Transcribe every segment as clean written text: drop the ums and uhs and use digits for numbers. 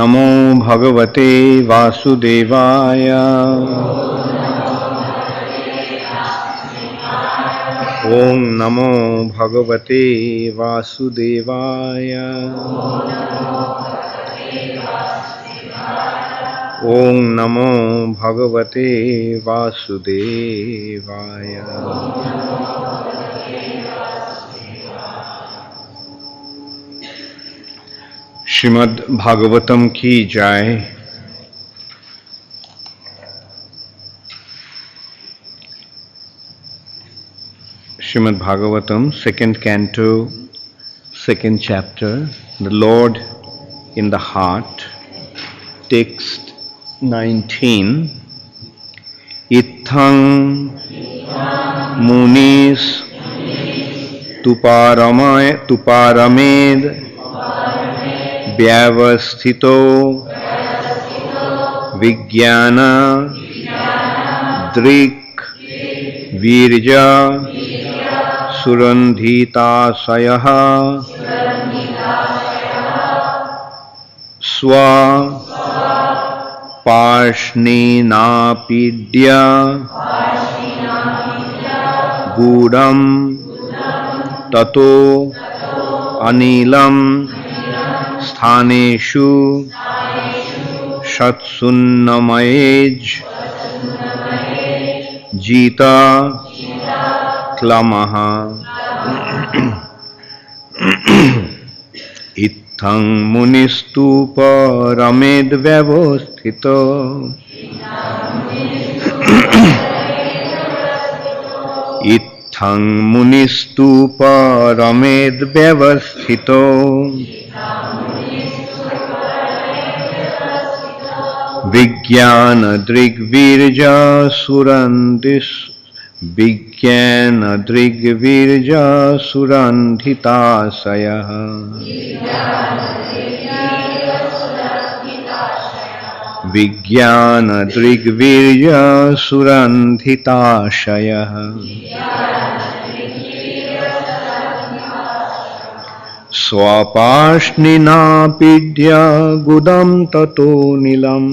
नमो भगवते वासुदेवाय। ओम नमो भगवते वासुदेवाय। ओम नमो भगवते वासुदेवाय। श्रीमद् भागवतम की जय। Srimad Bhagavatam, second canto, second chapter, the Lord in the Heart, text 19. Ithang munis tuparamed vyavasthito vijnana drik virja surandhitasayah swa parshninapidya gudam tato anilam sthaneshu shatsunnamayej jita klamaha. Ithang munistupa ramed vyavasthito Ithang munistupa ramed vyavasthito Vijnana drigvirja surandis Vijnana drigvirja surandhitasayah Vijnana drigvirja surandhitasayah Swapashninapidya gudam tato nilam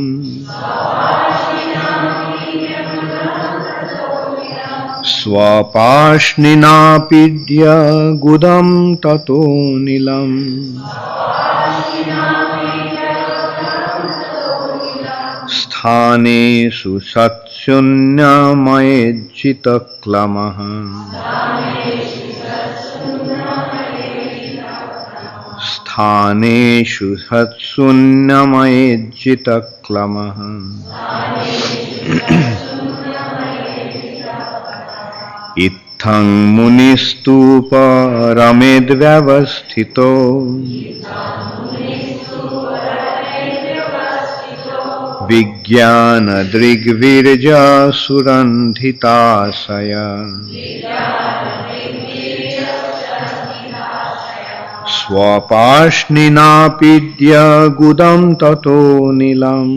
Swapashninapidya gudam tato nilam Sthanesu satsunyamajjita klamaha Sthaneshu satsunyamajjita klamaha Ithang munistupa ramed vyavasthito Vijnana drigvirja surandhitasaya Swapashninapidya gudam tato nilam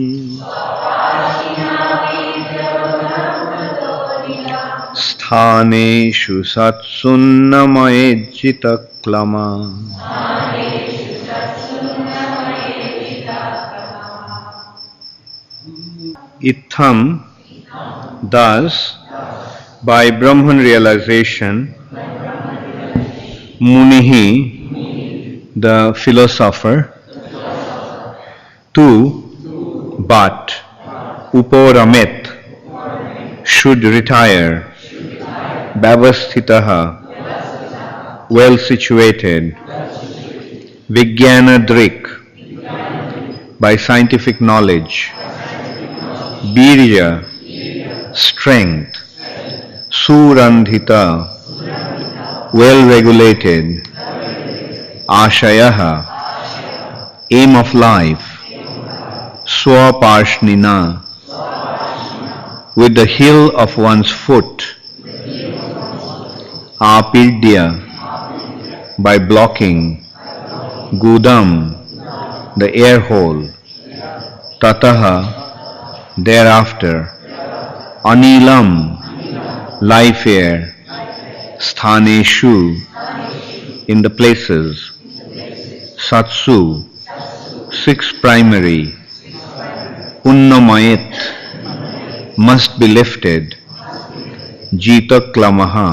Sthaneshu satsunnamajjita klama. Itham, thus, by Brahman realization, Munihi, the philosopher, tu, but, uporamet, should retire, Bhavasthitaha, well situated, Vijnanadrik, by scientific knowledge, Birya, strength, Surandhita, well regulated, Ashayaha, aim of life, Swaparshnina, with the heel of one's foot, Apidya, by blocking, Gudam, the air hole, Tataha, thereafter, Anilam, life air, Sthaneshu, in the places, Satsu, six primary Unnamayit must be lifted Jitaklamaha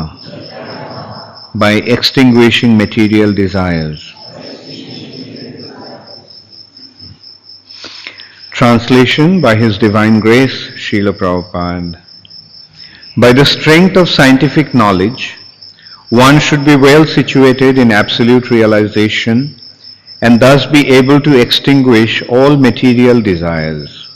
by extinguishing material desires. Translation by His Divine Grace, Srila Prabhupada. By the strength of scientific knowledge, one should be well situated in absolute realization and thus be able to extinguish all material desires.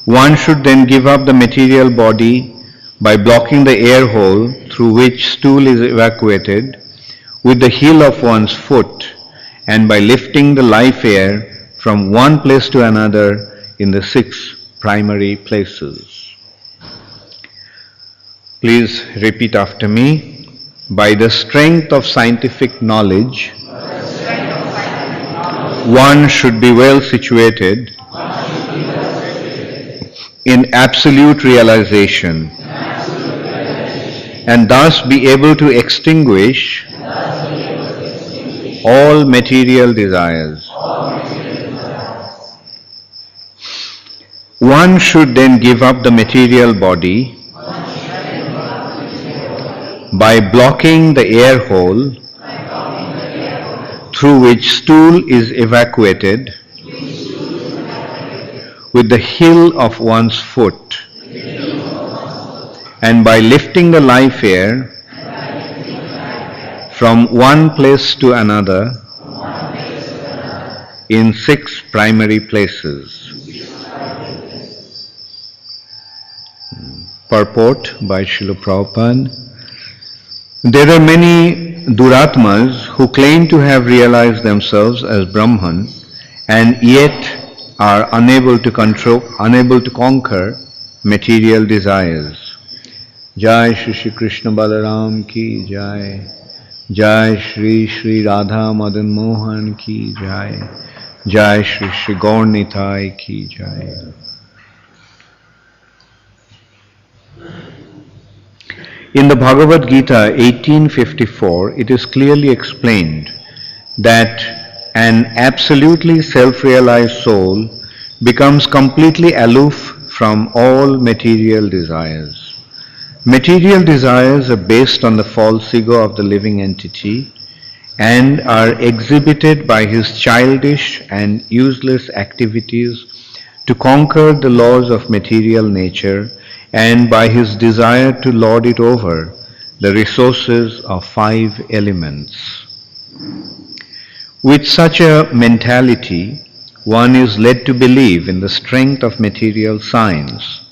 One should then give up the material body by blocking the air hole through which stool is evacuated with the heel of one's foot and by lifting the life air from one place to another in the six primary places. Please repeat after me. By the strength of scientific knowledge, one should be well situated in absolute realization and thus be able to extinguish all material desires. One should then give up the material body by blocking the air hole through which stool is evacuated with the heel of one's foot and by lifting the life air from one place to another in six primary places. Purport by Srila Prabhupada. There are many Duratmas who claim to have realized themselves as Brahman and yet are unable to conquer material desires. Jai Shri Shri Krishna Balaram ki Jai. Jai Shri Shri Radha Madan Mohan ki Jai. Jai Shri Shri Gaur Nitai ki Jai. In the Bhagavad Gita 1854, it is clearly explained that an absolutely self-realized soul becomes completely aloof from all material desires. Material desires are based on the false ego of the living entity and are exhibited by his childish and useless activities to conquer the laws of material nature and by his desire to lord it over the resources of five elements. With such a mentality, one is led to believe in the strength of material science.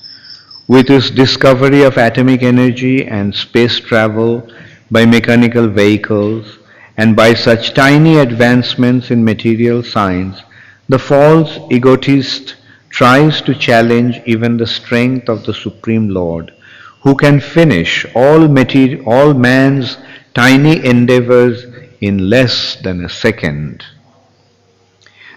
With its discovery of atomic energy and space travel by mechanical vehicles, and by such tiny advancements in material science, the false egotist tries to challenge even the strength of the Supreme Lord, who can finish all man's tiny endeavors in less than a second.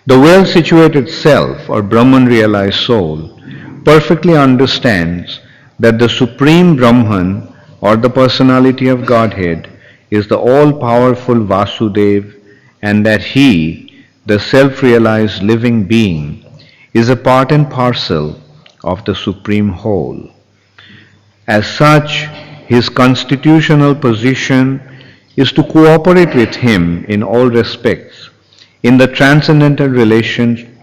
The well-situated self or Brahman realized soul perfectly understands that the Supreme Brahman or the personality of Godhead is the all-powerful Vasudev and that he, the self-realized living being, is a part and parcel of the Supreme Whole. As such, his constitutional position is to cooperate with him in all respects in the transcendental relation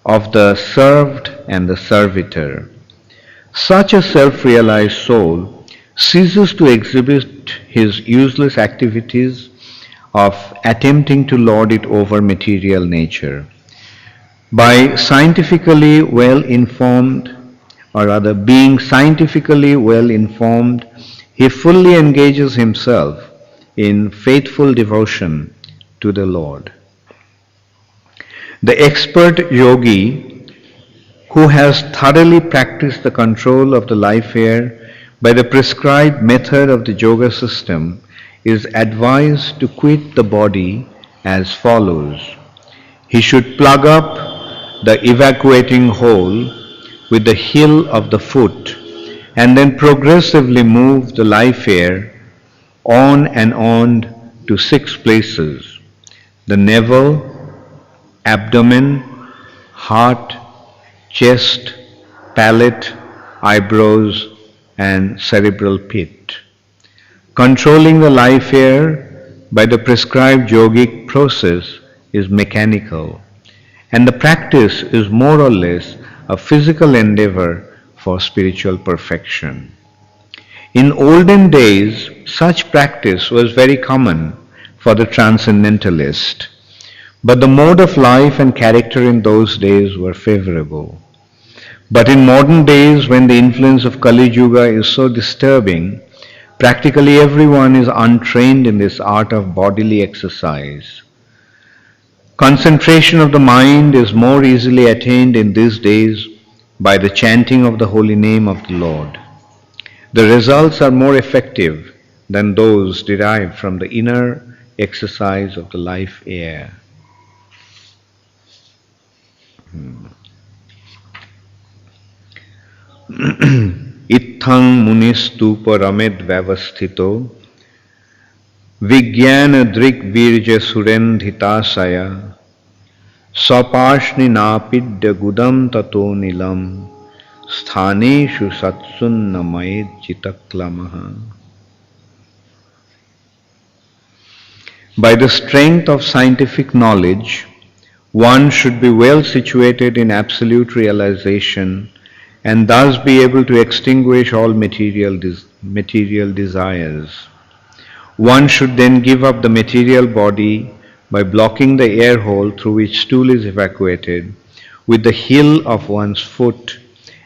of the served and the servitor. Such a self-realized soul ceases to exhibit his useless activities of attempting to lord it over material nature. By scientifically well-informed, or rather being scientifically well-informed, he fully engages himself in faithful devotion to the Lord. The expert yogi who has thoroughly practiced the control of the life air by the prescribed method of the yoga system is advised to quit the body as follows. He should plug up the evacuating hole with the heel of the foot and then progressively move the life air on and on to 6 places: the navel, abdomen, heart, chest, palate, eyebrows, and cerebral pit. Controlling the life air by the prescribed yogic process is mechanical, and the practice is more or less a physical endeavor for spiritual perfection. In olden days, such practice was very common for the transcendentalist, but the mode of life and character in those days were favorable. But in modern days, when the influence of Kali Yuga is so disturbing, practically everyone is untrained in this art of bodily exercise. Concentration of the mind is more easily attained in these days by the chanting of the holy name of the Lord. The results are more effective than those derived from the inner exercise of the life air. Ithang munistupa ramed vyavasthito vigyana drik virja surendhitasaya sapashni napidya gudam tato nilam sthaneshu satsunnamaed chitaklamaha. By the strength of scientific knowledge, one should be well situated in absolute realization and thus be able to extinguish all material desires. One should then give up the material body by blocking the air hole through which stool is evacuated with the heel of one's foot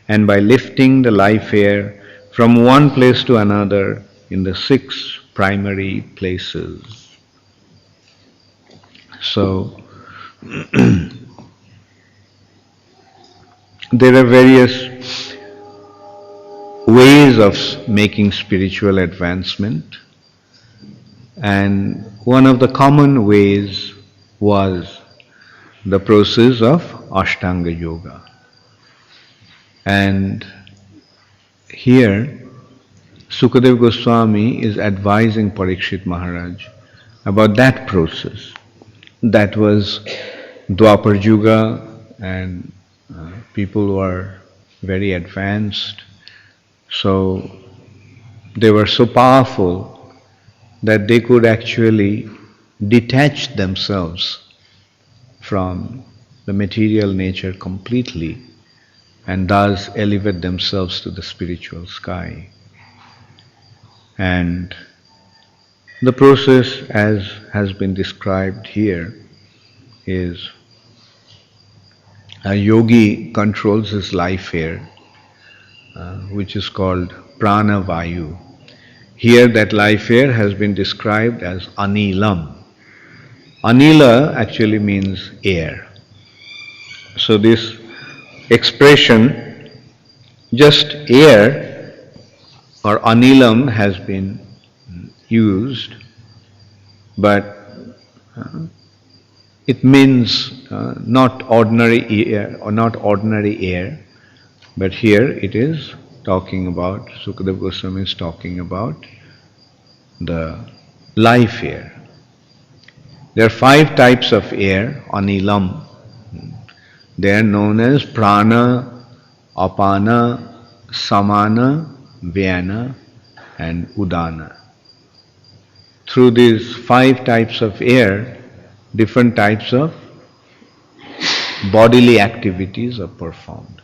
and by lifting the life air from one place to another in the 6 primary places. So, there are various ways of making spiritual advancement, and one of the common ways was the process of Ashtanga Yoga. And here, Sukadev Goswami is advising Parikshit Maharaj about that process. That was Dwapar Yuga, and people were very advanced. So they were so powerful that they could actually detach themselves from the material nature completely and thus elevate themselves to the spiritual sky. And the process, as has been described here, is a yogi controls his life air, which is called prana vayu. Here that life air has been described as anilam. Anila actually means air. So this expression, just air or anilam, has been used, but it means not ordinary air or not ordinary air, but here it is talking about, Sukadeva Goswami is talking about the life air. There are 5 types of air, anilam. They are known as prana, apana, samana, vyana, and udana. Through these 5 types of air, different types of bodily activities are performed.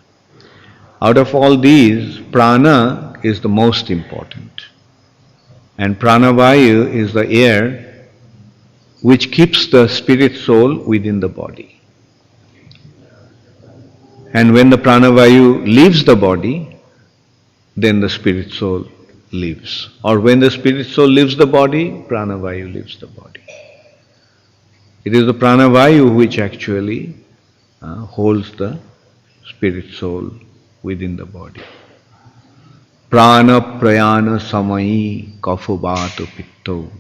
Out of all these, prana is the most important. And pranavayu is the air which keeps the spirit soul within the body. And when the pranavayu leaves the body, then the spirit soul leaves. Or when the spirit soul leaves the body, pranavayu leaves the body. It is the pranavayu which actually holds the spirit soul within the body. Prana prayana samayi kafubatu pitto.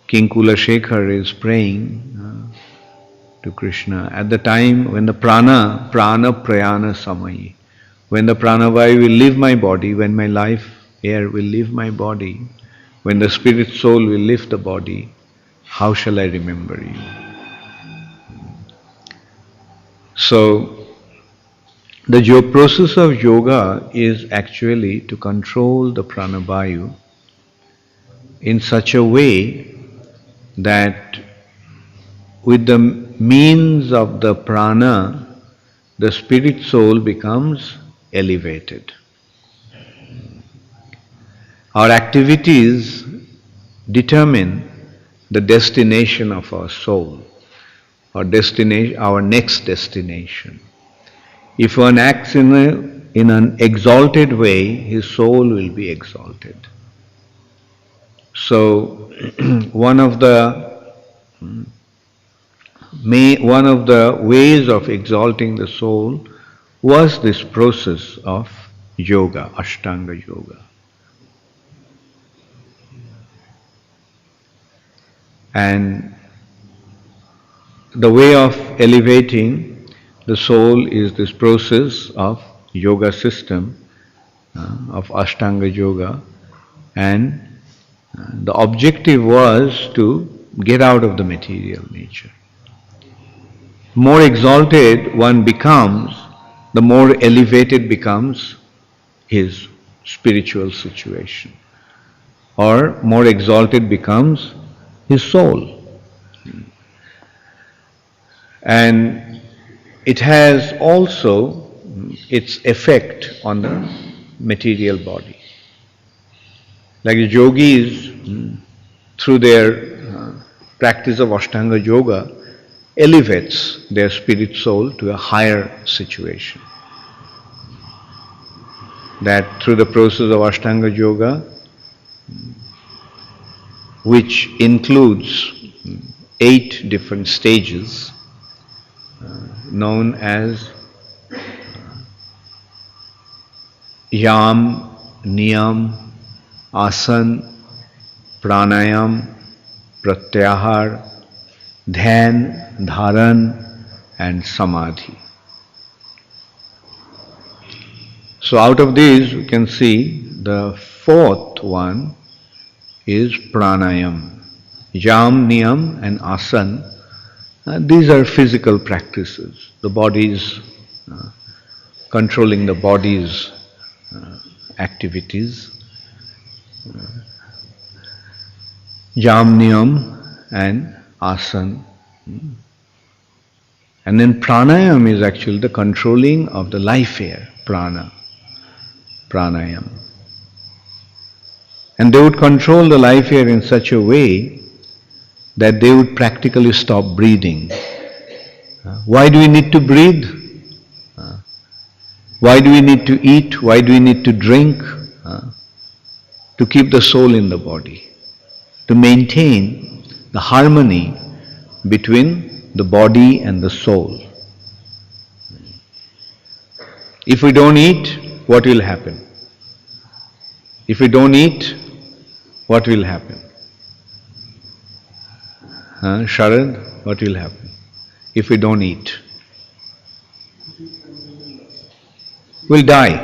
King Kulashekar is praying to Krishna at the time when the prana prayana samayi, when the pranavayu will leave my body, when my life air will leave my body, when the spirit soul will leave the body, how shall I remember you? So, the process of yoga is actually to control the pranavayu in such a way that with the means of the prana, the spirit soul becomes elevated. Our activities determine the destination of our soul, our next destination. If one acts in an exalted way, his soul will be exalted. So, one of the ways of exalting the soul was this process of yoga, Ashtanga yoga. And the way of elevating the soul is this process of yoga system, of Ashtanga yoga, and the objective was to get out of the material nature. More exalted one becomes, the more elevated becomes his spiritual situation, or more exalted becomes his soul. And it has also its effect on the material body. Like the yogis, through their practice of Ashtanga yoga, elevates their spirit soul to a higher situation. That through the process of Ashtanga yoga, which includes 8 different stages, known as Yam, Niyam, Asan, Pranayam, Pratyahar, Dhyan, Dharan, and Samadhi. So out of these we can see the 4th one is Pranayam. Yam, Niyam and Asan, these are physical practices. The body's controlling the body's activities. Yam, Niyam and Asan. And then Pranayam is actually the controlling of the life air, Prana, Pranayam. And they would control the life air in such a way that they would practically stop breathing. Why do we need to breathe? Why do we need to eat? Why do we need to drink? To keep the soul in the body, to maintain the harmony between the body and the soul. If we don't eat, what will happen? If we don't eat, what will happen? Sharad, what will happen if we don't eat? We'll die,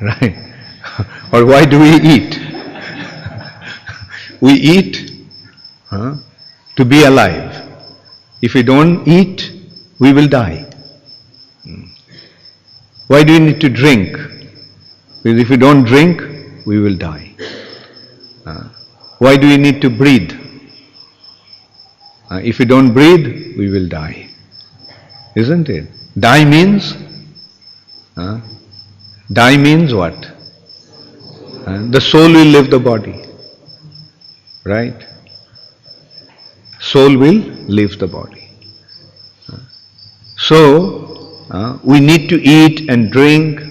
right? Or why do we eat? We eat to be alive. If we don't eat, we will die. Why do we need to drink? Because if we don't drink, we will die. Why do we need to breathe? If we don't breathe, we will die. Isn't it? Die means? Die means what? The soul will leave the body. Right? Soul will leave the body. So, we need to eat and drink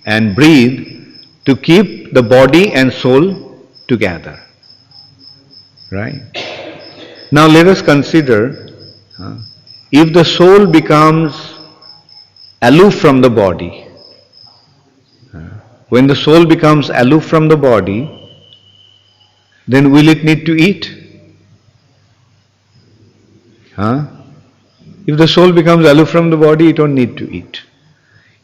and breathe to keep the body and soul together. Right? Now let us consider, if the soul becomes aloof from the body, when the soul becomes aloof from the body, then will it need to eat? If the soul becomes aloof from the body, it don't need to eat.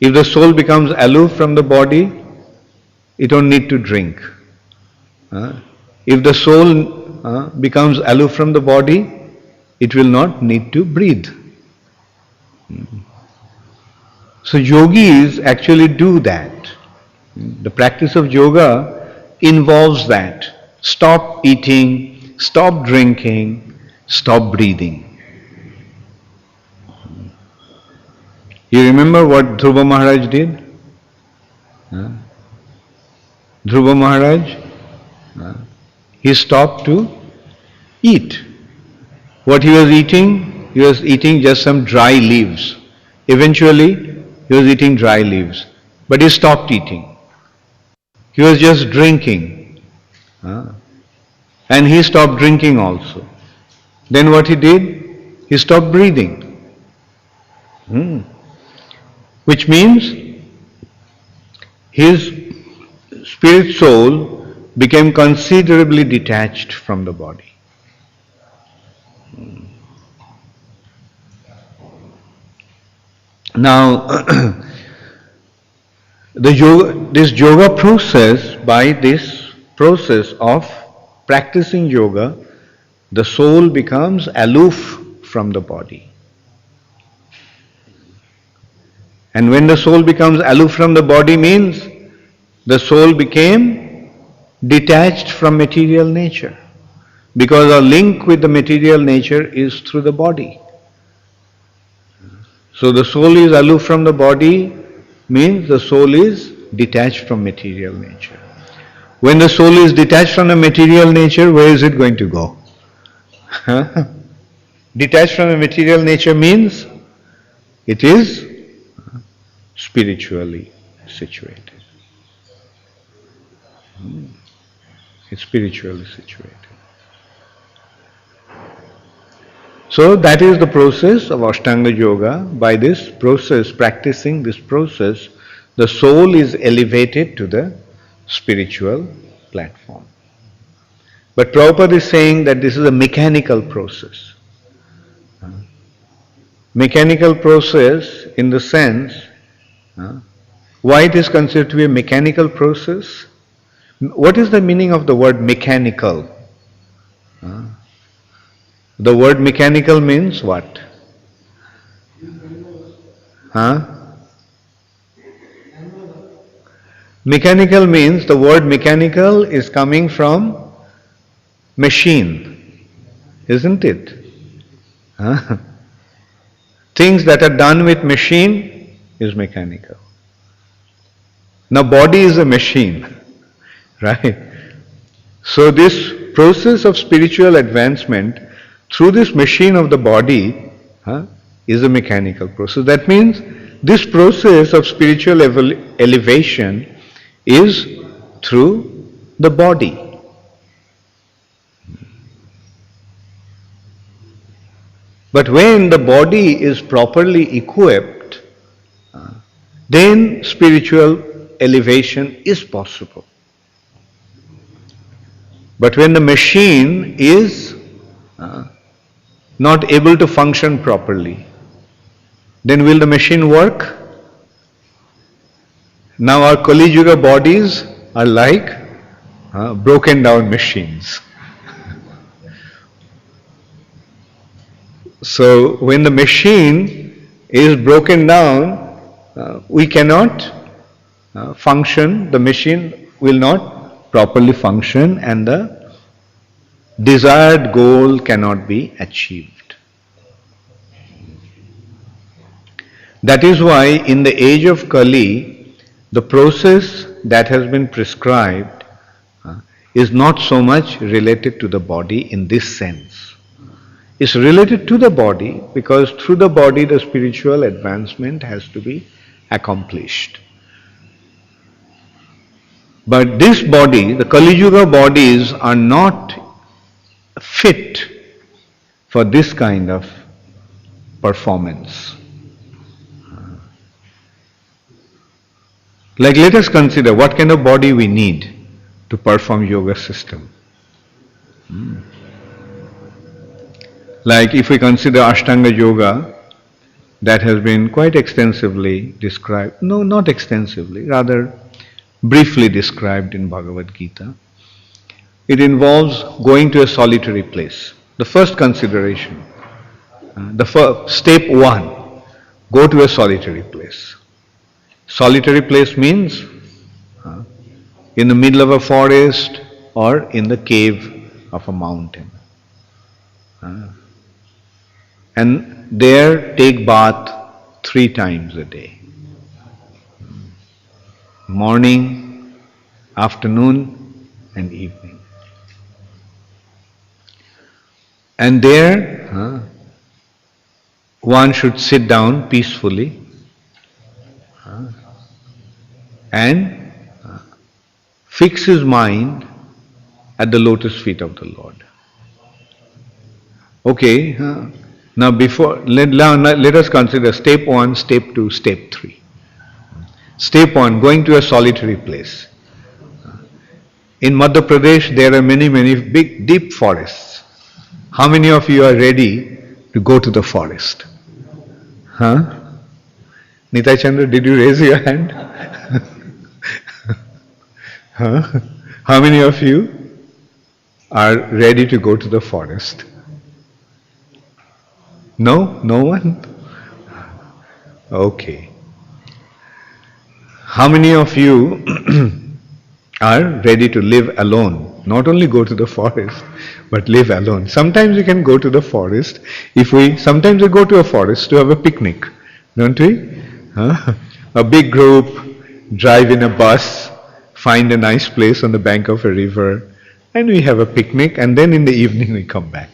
If the soul becomes aloof from the body, it don't need to drink. If the soul becomes aloof from the body, it will not need to breathe. So yogis actually do that. The practice of yoga involves that. Stop eating, stop drinking, stop breathing. You remember what Dhruva Maharaj did? Dhruva Maharaj, he stopped to eat. What he was eating just some dry leaves. Eventually, he was eating dry leaves. But he stopped eating. He was just drinking. And he stopped drinking also. Then what he did? He stopped breathing. Which means his spirit soul became considerably detached from the body. Now, this yoga process, by this process of practicing yoga, the soul becomes aloof from the body. And when the soul becomes aloof from the body means the soul became detached from material nature. Because our link with the material nature is through the body. So the soul is aloof from the body means the soul is detached from material nature. When the soul is detached from the material nature, where is it going to go? Detached from the material nature means it is spiritually situated. It's spiritually situated. So that is the process of Ashtanga Yoga. By this process, practicing this process, the soul is elevated to the spiritual platform. But Prabhupada is saying that this is a mechanical process. Mechanical process in the sense, why it is considered to be a mechanical process? What is the meaning of the word mechanical? The word mechanical means what? Mechanical means, the word mechanical is coming from machine, isn't it? Things that are done with machine is mechanical. Now body is a machine, right? So this process of spiritual advancement through this machine of the body is a mechanical process. That means this process of spiritual elevation is through the body. But when the body is properly equipped, then spiritual elevation is possible. But when the machine is not able to function properly, then will the machine work? Now our Kali Yuga bodies are like broken down machines. So when the machine is broken down, we cannot function, the machine will not properly function and the desired goal cannot be achieved. That is why in the age of Kali, the process that has been prescribed is not so much related to the body in this sense. It's related to the body because through the body the spiritual advancement has to be accomplished. But this body, the Kali Yuga bodies, are not fit for this kind of performance. Like let us consider what kind of body we need to perform yoga system. Like if we consider Ashtanga Yoga, that has been quite extensively described, no, not extensively, rather briefly described in Bhagavad Gita. It involves going to a solitary place. The first consideration, step one, go to a solitary place. Solitary place means in the middle of a forest or in the cave of a mountain. And there take bath 3 times a day. Morning, afternoon and evening. And there one should sit down peacefully and fix his mind at the lotus feet of the Lord. Okay, now let us consider step 1, step 2, step 3. Step 1, going to a solitary place. In Madhya Pradesh there are many big deep forests. How many of you are ready to go to the forest? Nitai Chandra, did you raise your hand? How many of you are ready to go to the forest? No? No one? Okay. How many of you are ready to live alone? Not only go to the forest, but live alone. Sometimes we can go to the forest. Sometimes we go to a forest to have a picnic, don't we? A big group, drive in a bus, find a nice place on the bank of a river, and we have a picnic, and then in the evening we come back.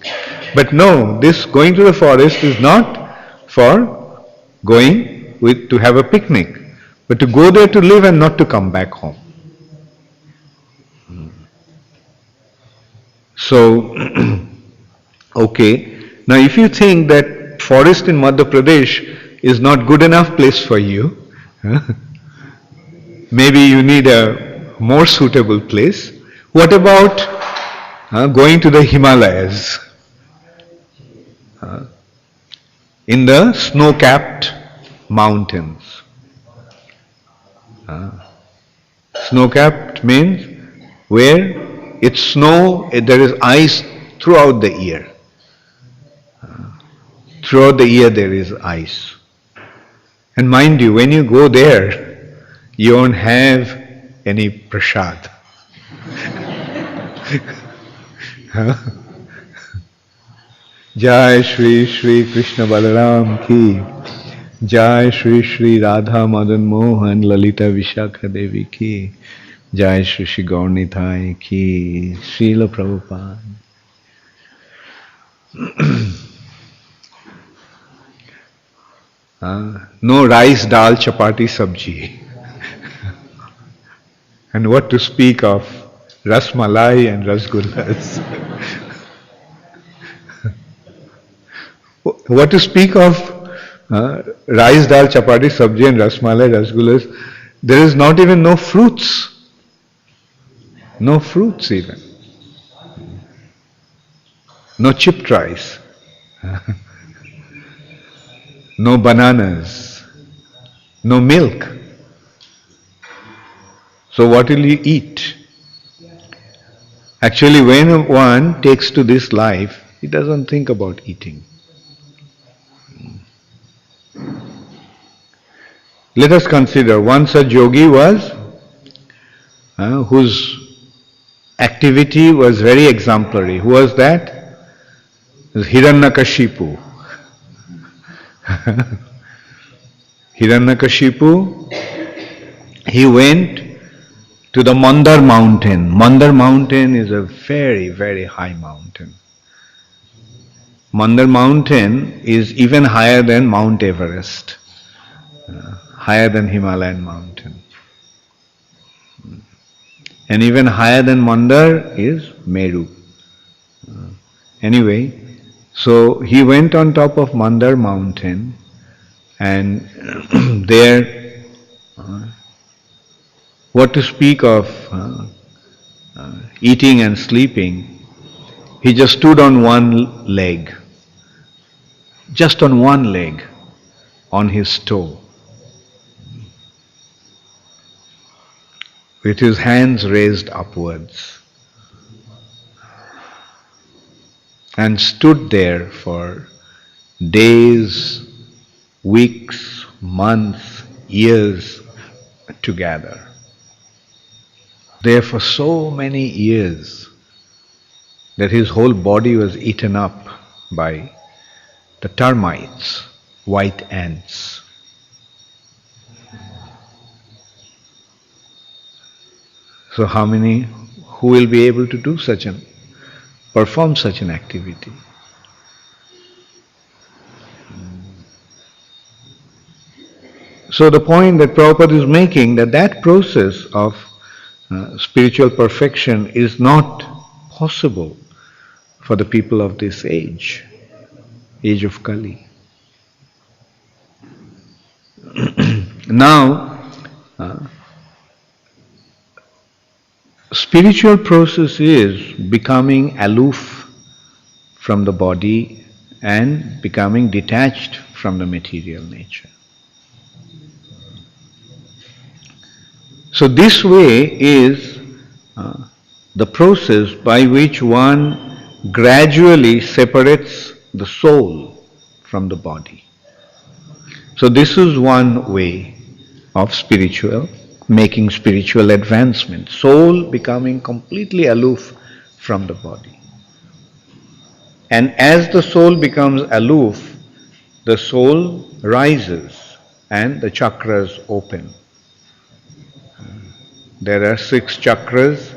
But no, this going to the forest is not for going to have a picnic, but to go there to live and not to come back home. So, okay. Now if you think that forest in Madhya Pradesh is not good enough place for you, maybe you need a more suitable place. What about going to the Himalayas? In the snow-capped mountains. Snow-capped means where it's snow, there is ice throughout the year. Throughout the year there is ice. And mind you, when you go there, you don't have any prasad. Jai Shri Shri Krishna Balaram ki, Jai Shri Shri Radha Madan Mohan Lalita Vishakha Devi ki, Jai Shri Shri Gaurnitai ki, Srila Prabhupada. No rice, dal, chapati, sabji. And what to speak of ras malai and rasgullas. What to speak of rice, dal, chapati, sabji and ras malai, rasgullas. There is not even no fruits. No fruits even. No chipped rice. No bananas. No milk. So what will you eat? Actually, when one takes to this life, he doesn't think about eating. Let us consider one such yogi was whose activity was very exemplary. Who was that? It was Hiranyakashipu. Hiranyakashipu, he went to the Mandar mountain. Mandar mountain is a very high mountain. Mandar mountain is even higher than Mount Everest, higher than Himalayan mountain. And even higher than Mandar is Meru. Anyway, so he went on top of Mandar mountain, and there, what to speak of eating and sleeping, he just stood on one leg, just on one leg, on his toe, with his hands raised upwards, and stood there for days, weeks, months, years, together. There for so many years that his whole body was eaten up by the termites, white ants. So who will be able to perform such an activity? So the point that Prabhupada is making, that process of spiritual perfection is not possible for the people of this age of Kali. Now, spiritual process is becoming aloof from the body and becoming detached from the material nature. So this way is the process by which one gradually separates the soul from the body. So this is one way of making spiritual advancement. Soul becoming completely aloof from the body. And as the soul becomes aloof, the soul rises and the chakras open. There are 6 chakras,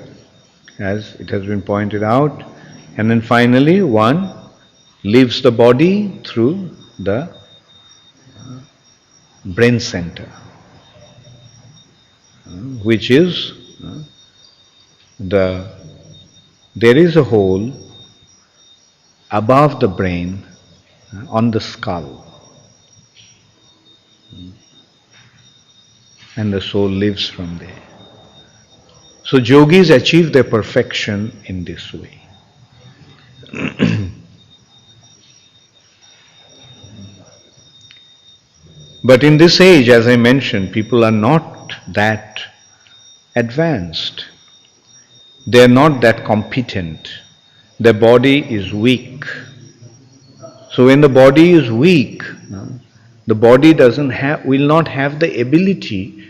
as it has been pointed out, and then finally one leaves the body through the brain center, which is there is a hole above the brain on the skull, and the soul lives from there. So yogis achieve their perfection in this way. But in this age, as I mentioned, people are not that advanced. They are not that competent. Their body is weak. So when the body is weak, the body will not have the ability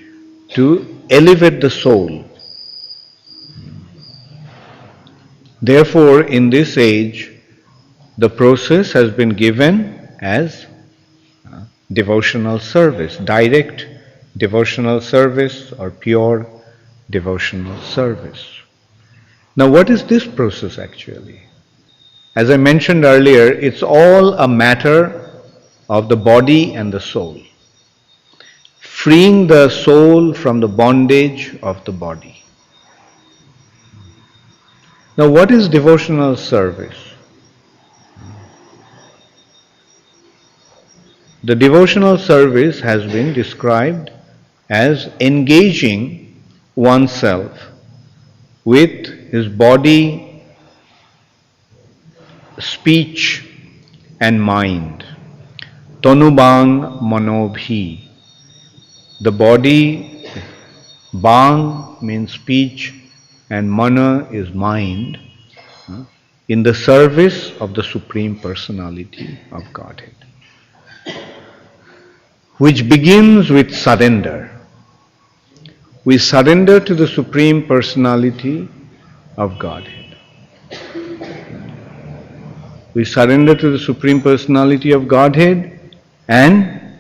to elevate the soul. Therefore, in this age, the process has been given as devotional service, direct devotional service or pure devotional service. Now, what is this process actually? As I mentioned earlier, it's all a matter of the body and the soul. Freeing the soul from the bondage of the body. Now, what is devotional service? The devotional service has been described as engaging oneself with his body, speech and mind. Tanubang manobhi. The body, bang means speech and mana is mind, in the service of the Supreme Personality of Godhead, which begins with surrender. We surrender to the Supreme Personality of Godhead. We surrender to the Supreme Personality of Godhead, and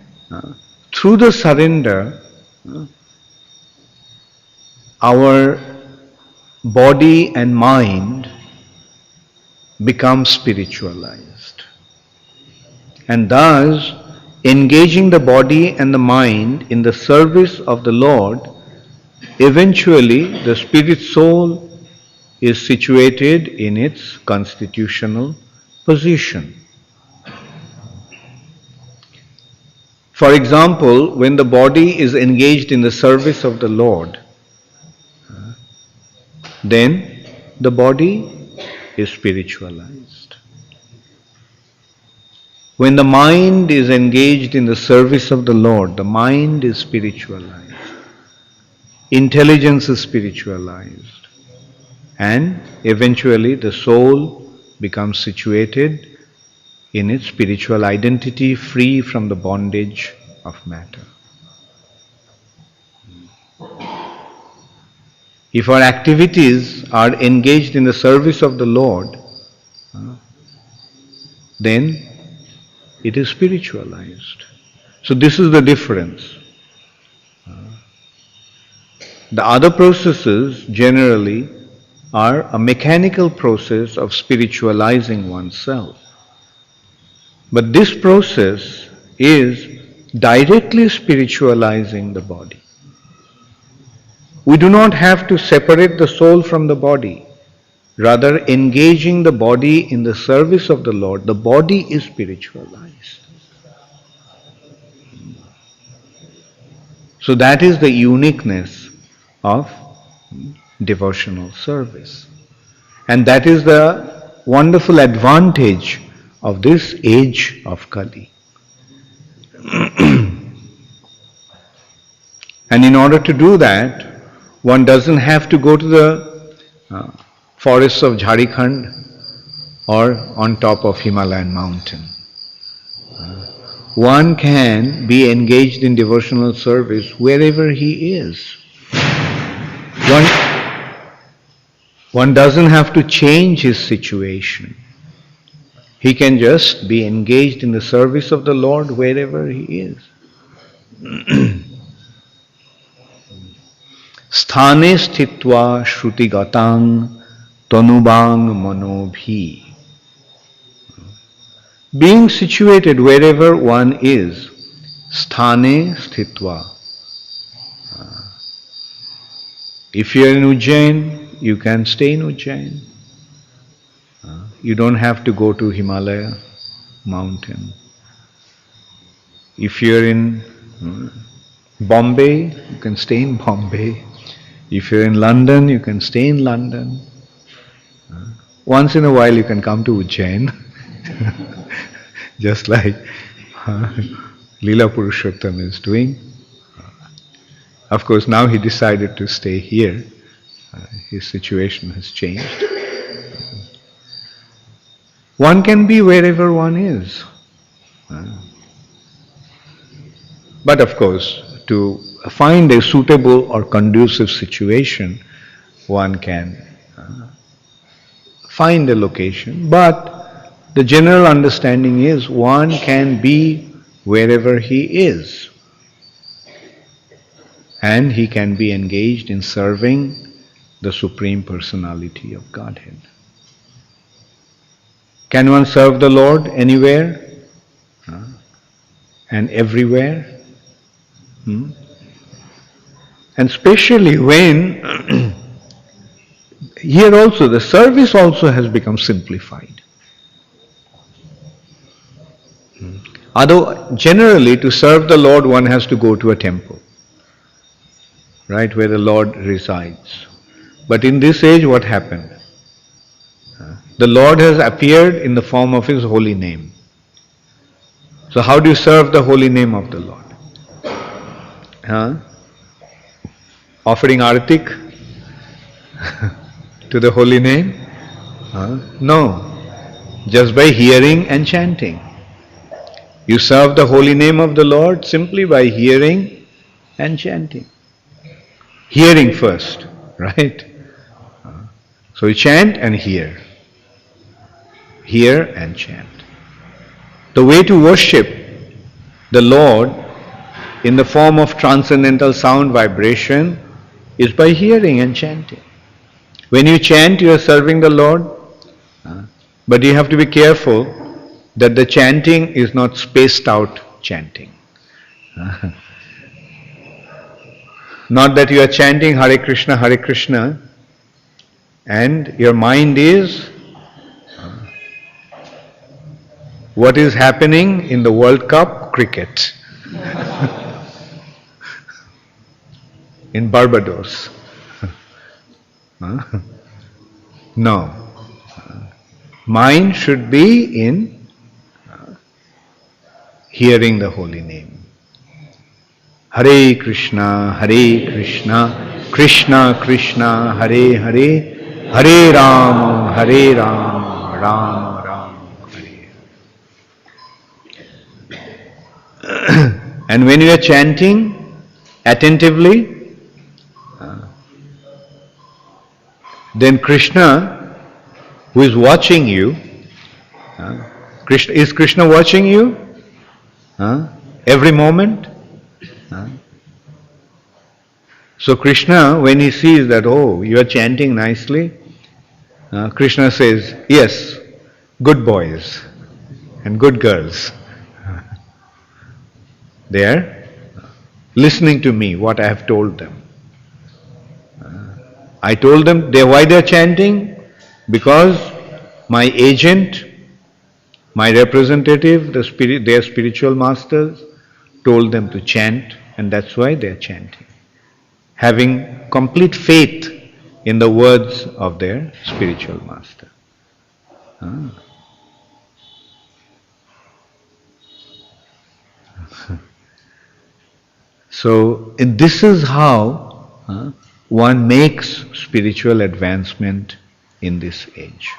through the surrender, our body and mind become spiritualized. And thus, engaging the body and the mind in the service of the Lord, eventually the spirit soul is situated in its constitutional position. For example, when the body is engaged in the service of the Lord, then the body is spiritualized. When the mind is engaged in the service of the Lord, the mind is spiritualized. Intelligence is spiritualized. And eventually the soul becomes situated in its spiritual identity, free from the bondage of matter. If our activities are engaged in the service of the Lord, then it is spiritualized. So this is the difference. The other processes generally are a mechanical process of spiritualizing oneself. But this process is directly spiritualizing the body. We do not have to separate the soul from the body. Rather, engaging the body in the service of the Lord, the body is spiritualized. So that is the uniqueness of devotional service. And that is the wonderful advantage of this age of Kali. And in order to do that, one doesn't have to go to the forests of Jharkhand or on top of Himalayan mountain. One can be engaged in devotional service wherever he is. One doesn't have to change his situation. He can just be engaged in the service of the Lord wherever he is. Sthane sthitva shruti gatang tanubang manobhi. Being situated wherever one is, sthane sthitva. If you are in Ujjain, you can stay in Ujjain. You don't have to go to Himalaya mountain. If you are in Bombay, you can stay in Bombay. If you're in London, you can stay in London. Once in a while you can come to Ujjain. Just like Leela Purushottam is doing. Of course, now he decided to stay here. His situation has changed. One can be wherever one is. But of course, to find a suitable or conducive situation, one can find a location. But the general understanding is one can be wherever he is. And he can be engaged in serving the Supreme Personality of Godhead. Can one serve the Lord anywhere and everywhere? And especially when here also the service also has become simplified. Although generally to serve the Lord one has to go to a temple, right, where the Lord resides. But in this age what happened? The Lord has appeared in the form of His holy name. So how do you serve the holy name of the Lord? Offering artik to the holy name? No. Just by hearing and chanting. You serve the holy name of the Lord simply by hearing and chanting. Hearing first, right? So you chant and hear. Hear and chant. The way to worship the Lord in the form of transcendental sound vibration is by hearing and chanting. When you chant, you are serving the Lord, but you have to be careful that the chanting is not spaced out chanting. Not that you are chanting Hare Krishna, and your mind is what is happening in the World Cup cricket in Barbados. No. Mind should be in hearing the holy name. Hare Krishna, Krishna Krishna, Hare Hare, Hare Rama, Rama Rama, Hare. And when you are chanting attentively, then Krishna, who is watching you, is Krishna watching you every moment? So Krishna, when he sees that, oh, you are chanting nicely, Krishna says, yes, good boys and good girls. They are listening to me, what I have told them. I told them why they are chanting, because my agent, my representative, their spiritual masters, told them to chant, and that's why they are chanting. Having complete faith in the words of their spiritual master. So this is how one makes spiritual advancement in this age.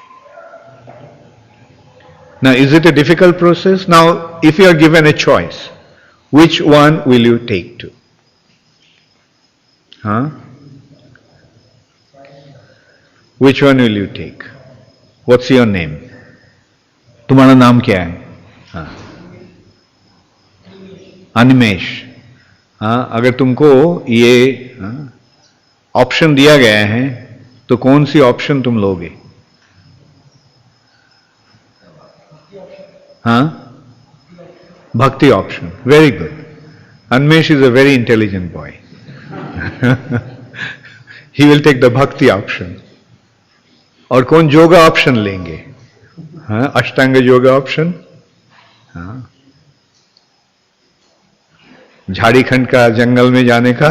Now, is it a difficult process? Now, if you are given a choice, which one will you take to? Which one will you take? What's your name? तुम्हारा नाम क्या है? अनिमेश. अगर तुमको ये option दिया गया है तो कौन सी ऑप्शन तुम लोगे? Bhakti option. Very good. Anmesh is a very intelligent boy. He will take the bhakti option. और कौन योगा ऑप्शन लेंगे? अष्टांग योगा ऑप्शन? झाड़ीखंड का जंगल में जाने का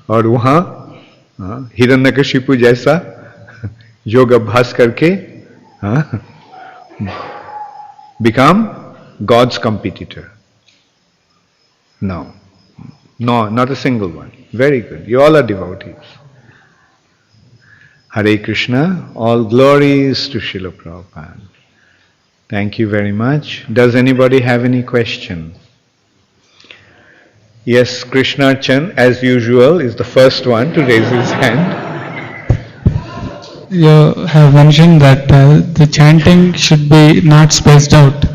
और वहां हिरण्यकशिपु जैसा योग अभ्यास करके become God's competitor. No, not a single one. Very good. You all are devotees. Hare Krishna. All glories to Srila Prabhupada. Thank you very much. Does anybody have any question? Yes, Krishna Chan, as usual, is the first one to raise his hand. You have mentioned that the chanting should be not spaced out.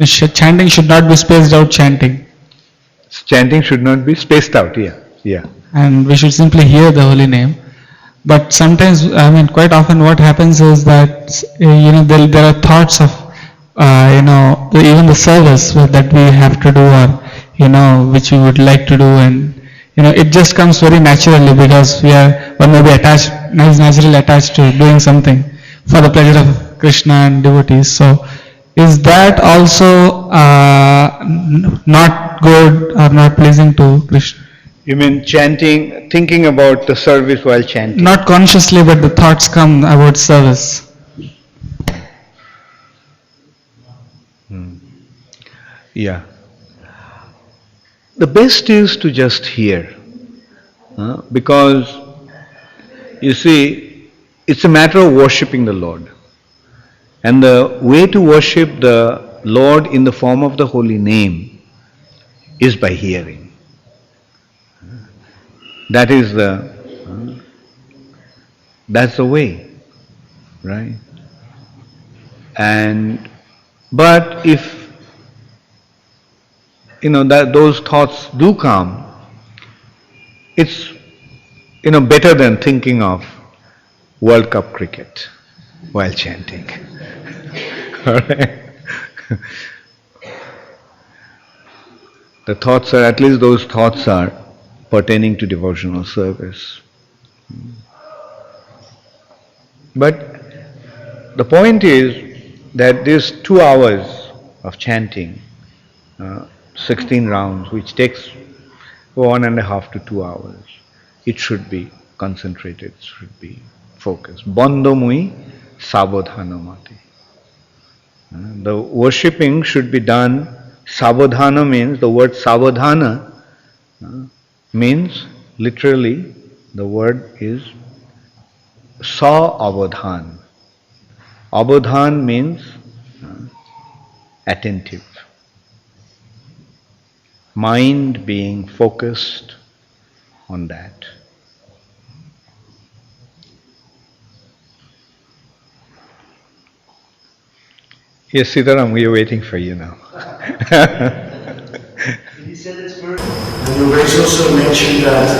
Chanting should not be spaced out chanting. Chanting should not be spaced out, yeah. And we should simply hear the holy name. But sometimes, quite often what happens is that, there are thoughts of, even the service that we have to do or, which we would like to do, and, it just comes very naturally because one may be naturally attached to doing something for the pleasure of Krishna and devotees. So, is that also not good or not pleasing to Krishna? You mean chanting, thinking about the service while chanting? Not consciously, but the thoughts come about service. Yeah. The best is to just hear. Because, you see, it's a matter of worshipping the Lord. And the way to worship the Lord in the form of the holy name is by hearing. That's the way, right? But if that those thoughts do come, it's better than thinking of World Cup cricket while chanting. Alright? The thoughts are, at least those thoughts are pertaining to devotional service. But the point is that these 2 hours of chanting, 16 rounds, which takes 1.5 to 2 hours, it should be concentrated, it should be focused. Bandho mui sabodhanamati. The worshipping should be done. Sabodhana means, the word sabodhana means, literally, the word is sa avadhan. Avadhan means attentive. Mind being focused on that. Yes, Sitaram, we are waiting for you now. And you guys also mentioned that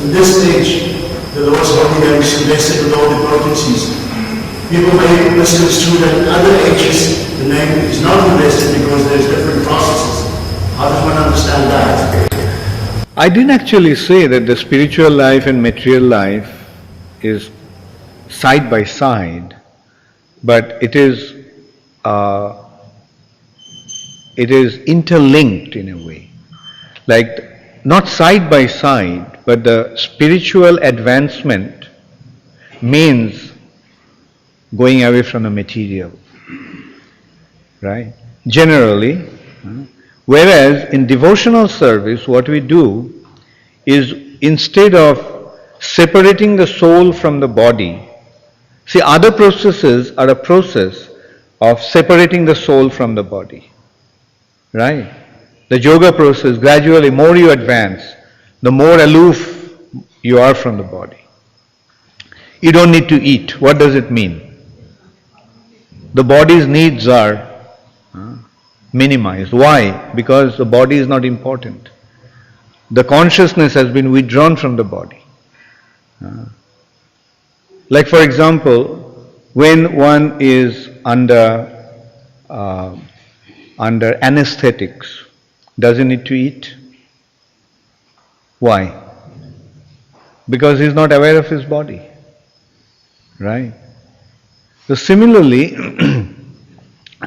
in this stage, the Lord's holy name is blessed with all the potencies. People may misconstrue that in other ages the name is not blessed because there's different processes. How does one understand that? I didn't actually say that the spiritual life and material life is side by side, but it is interlinked in a way. Like not side by side, but the spiritual advancement means going away from the material, right? Generally, whereas in devotional service, what we do is instead of separating the soul from the body, see, other processes are a process of separating the soul from the body, right? The yoga process, gradually more you advance, the more aloof you are from the body. You don't need to eat. What does it mean? The body's needs are minimized. Why? Because the body is not important. The consciousness has been withdrawn from the body. Like for example, when one is under anesthetics, does he need to eat? Why? Because he is not aware of his body. Right? So similarly,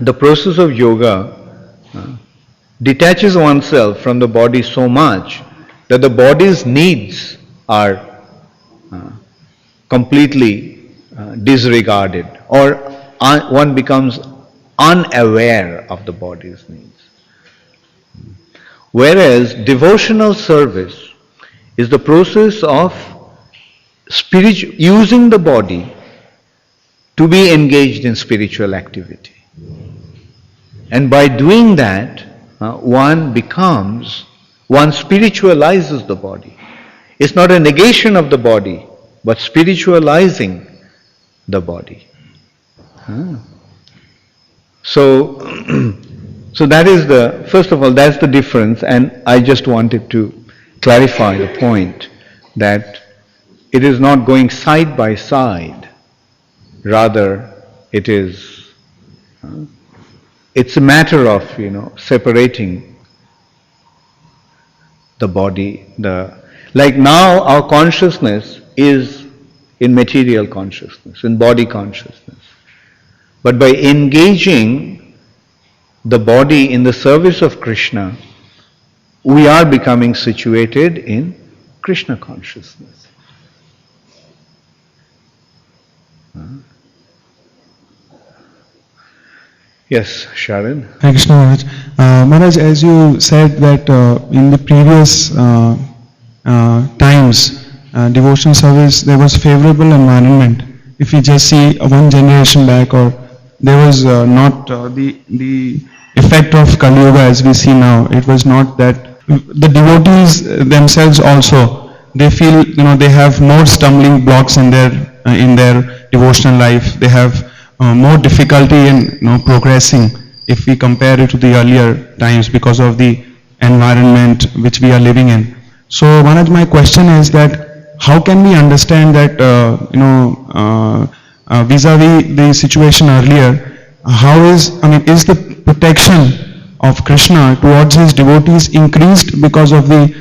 the process of yoga detaches oneself from the body so much that the body's needs are completely disregarded, or one becomes unaware of the body's needs. Whereas devotional service is the process of using the body to be engaged in spiritual activity. And by doing that, one spiritualizes the body. It's not a negation of the body, but spiritualizing the body. So that is first of all, that's the difference, and I just wanted to clarify the point that it is not going side by side, rather it's a matter of, separating the body. Like now our consciousness is in material consciousness, in body consciousness. But by engaging the body in the service of Krishna, we are becoming situated in Krishna consciousness. Yes, Sharon. Hare Krishna Maharaj. Maharaj, as you said that in the previous times, devotional service, there was favorable environment. If we just see one generation back, or there was not the effect of Kali Yuga as we see now. It was not that. The devotees themselves also, they feel, they have more stumbling blocks in their devotional life. They have more difficulty in progressing if we compare it to the earlier times because of the environment which we are living in. So Maharaj, my question is that how can we understand that vis-a-vis the situation earlier, is the protection of Krishna towards his devotees increased because of the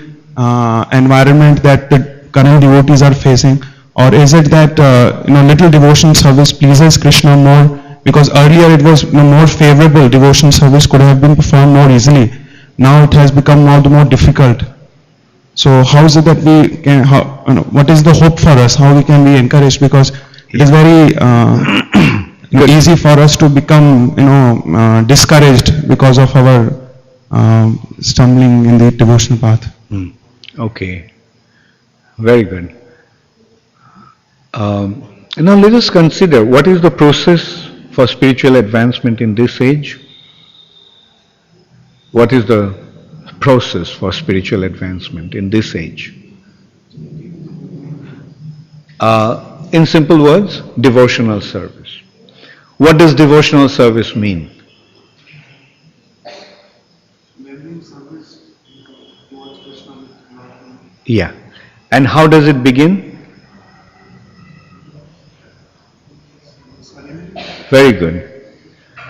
environment that the current devotees are facing? Or is it that little devotion service pleases Krishna more? Because earlier it was more favorable, devotion service could have been performed more easily. Now it has become more difficult. So how is it that we can, what is the hope for us? How we can be encouraged? Because it is very easy for us to become discouraged because of our stumbling in the devotional path. Okay, very good. Now let us consider what is the process for spiritual advancement in this age. What is the process for spiritual advancement in this age? In simple words, devotional service. What does devotional service mean? Yeah. And how does it begin? Very good.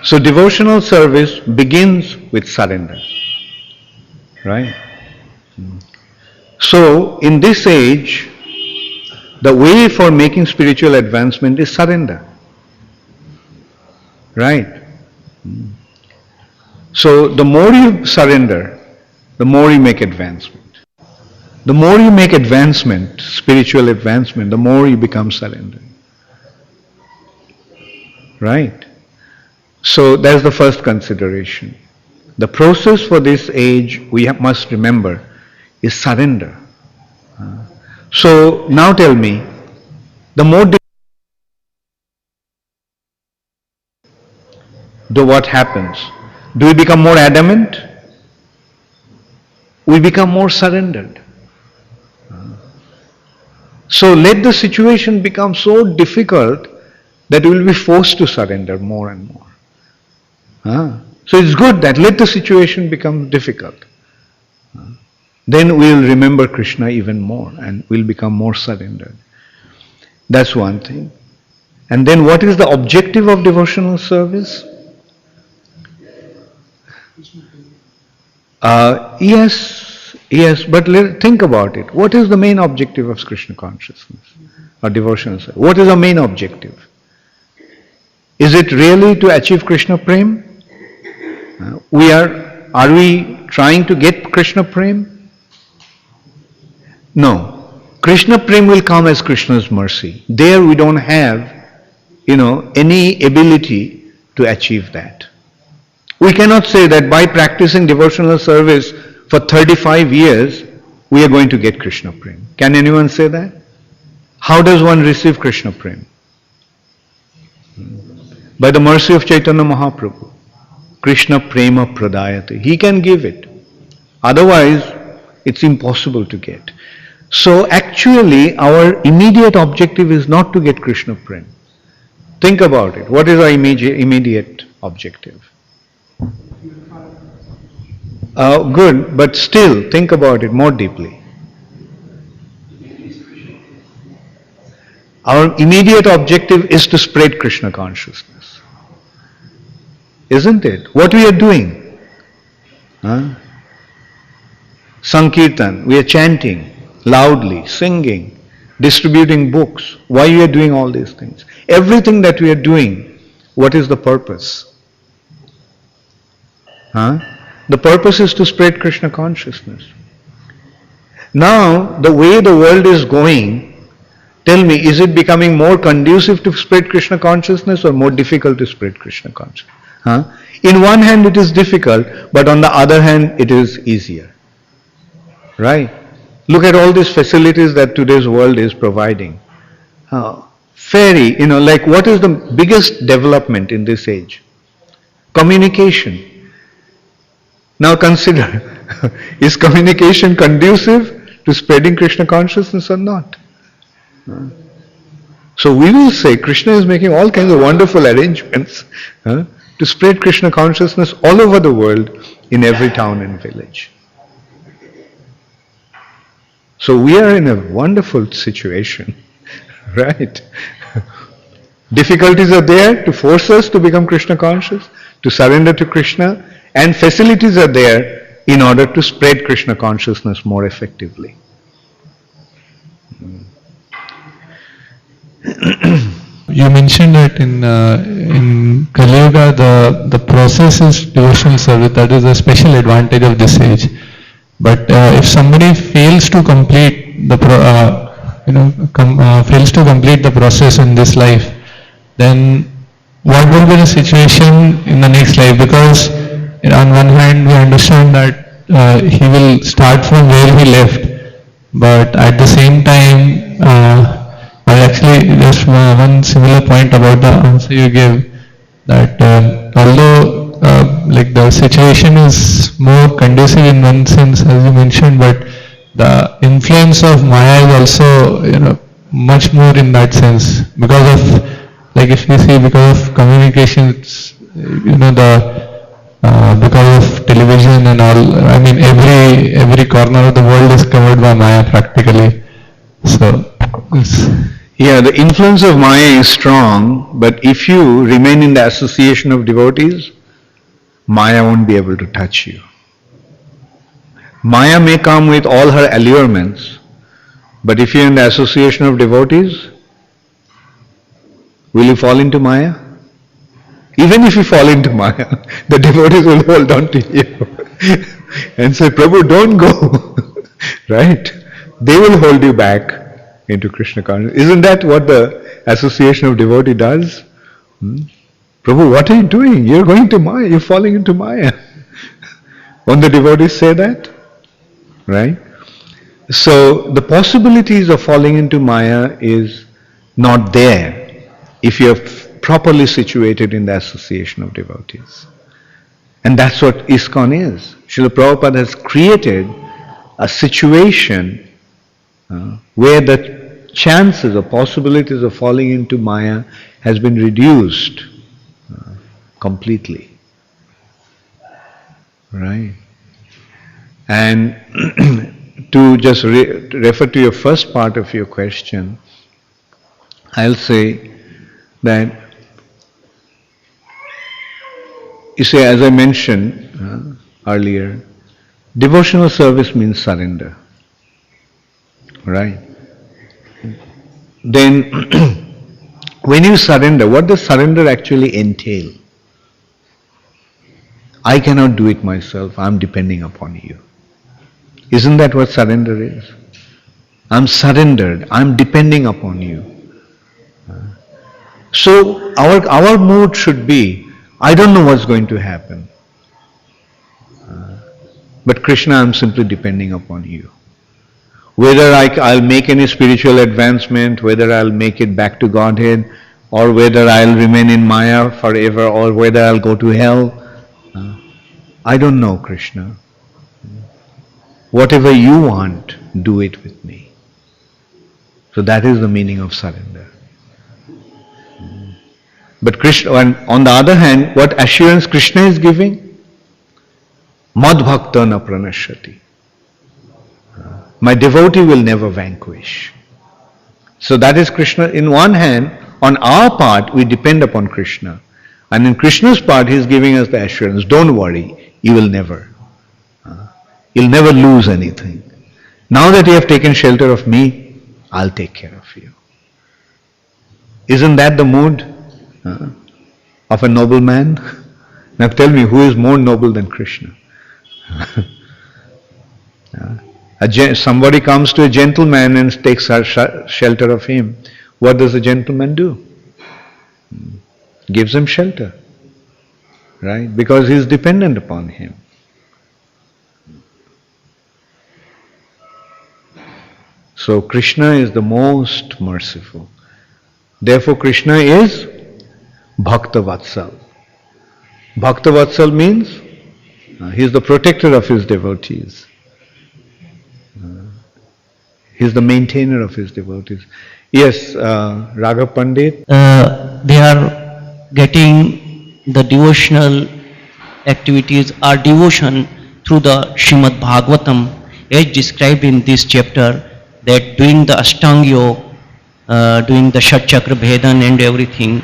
So devotional service begins with surrender. Right? So in this age, the way for making spiritual advancement is surrender. Right? So the more you surrender, the more you make advancement. The more you make advancement, spiritual advancement, the more you become surrendered. Right? So that's the first consideration. The process for this age, we must remember, is surrender. So now tell me, the more what happens? Do we become more adamant? We become more surrendered. So let the situation become so difficult that we will be forced to surrender more and more. So it's good that let the situation become difficult. Then we'll remember Krishna even more and we'll become more surrendered. That's one thing. And then what is the objective of devotional service? Yes, but think about it. What is the main objective of Krishna consciousness or devotional service? What is the main objective? Is it really to achieve Krishna Prem? Are we trying to get Krishna Prem? No. Krishna Prem will come as Krishna's mercy. There we don't have, any ability to achieve that. We cannot say that by practicing devotional service for 35 years, we are going to get Krishna Prem. Can anyone say that? How does one receive Krishna Prem? By the mercy of Chaitanya Mahaprabhu. Krishna Prema Pradayate. He can give it. Otherwise, it's impossible to get. So actually, our immediate objective is not to get Krishna Prem. Think about it. What is our immediate objective? Good, but still think about it more deeply. Our immediate objective is to spread Krishna consciousness. Isn't it? What we are doing? Sankirtan, we are chanting loudly, singing, distributing books. Why we are doing all these things? Everything that we are doing, what is the purpose? The purpose is to spread Krishna consciousness. Now, the way the world is going, tell me, is it becoming more conducive to spread Krishna consciousness or more difficult to spread Krishna consciousness? In one hand it is difficult, but on the other hand it is easier. Right? Look at all these facilities that today's world is providing. Like what is the biggest development in this age? Communication. Now consider, is communication conducive to spreading Krishna consciousness or not? So we will say Krishna is making all kinds of wonderful arrangements to spread Krishna consciousness all over the world in every town and village. So we are in a wonderful situation, right? Difficulties are there to force us to become Krishna conscious, to surrender to Krishna, and facilities are there in order to spread Krishna consciousness more effectively. You mentioned that in Kali Yuga the process is devotional service. That is a special advantage of this age. But if somebody fails to complete the process in this life, then what will be the situation in the next life? Because on one hand we understand that he will start from where he left, but at the same time, actually just one similar point about the answer you gave, that although like the situation is more conducive in one sense as you mentioned, but the influence of Maya is also much more in that sense, because of, like if you see, because of communication, it's because of television and all. I mean, every corner of the world is covered by Maya practically. So, yeah, the influence of Maya is strong, but if you remain in the association of devotees, Maya won't be able to touch you. Maya may come with all her allurements, but if you're in the association of devotees, will you fall into Maya? Even if you fall into Maya, the devotees will hold on to you and say, Prabhu, don't go. Right? They will hold you back into Krishna consciousness. Isn't that what the association of devotee does? Prabhu, what are you doing? You're going to Maya, you're falling into Maya. Won't the devotees say that? Right? So the possibilities of falling into Maya is not there if you're properly situated in the association of devotees. And that's what ISKCON is. Srila Prabhupada has created a situation where the chances or possibilities of falling into Maya has been reduced completely. Right? And to just refer to your first part of your question, I'll say that, you see, as I mentioned earlier, devotional service means surrender. Right? Then, when you surrender, what does surrender actually entail? I cannot do it myself, I'm depending upon you. Isn't that what surrender is? I'm surrendered, I'm depending upon you. So our mood should be, I don't know what's going to happen. But Krishna, I'm simply depending upon you. Whether I'll make any spiritual advancement, whether I'll make it back to Godhead, or whether I'll remain in Maya forever, or whether I'll go to hell, I don't know, Krishna. Whatever you want, do it with me. So that is the meaning of surrender. But Krishna, on the other hand, what assurance Krishna is giving? Mad bhakta na pranashyati. My devotee will never vanquish. So that is Krishna. In one hand, on our part, we depend upon Krishna. And in Krishna's part, he is giving us the assurance, don't worry, you will never. You'll never lose anything. Now that you have taken shelter of me, I'll take care of you. Isn't that the mood of a noble man? Now tell me, who is more noble than Krishna? Somebody comes to a gentleman and takes shelter of him. What does the gentleman do? Gives him shelter. Right? Because he is dependent upon him. So Krishna is the most merciful. Therefore Krishna is Bhakta Vatsal. Bhakta Vatsal means he is the protector of his devotees. He is the maintainer of his devotees. Yes, Raghav Pandit. They are getting the devotional activities or devotion through the Srimad Bhagavatam as described in this chapter, that doing the Ashtanga Yoga, doing the Shat Chakra Bhedan and everything.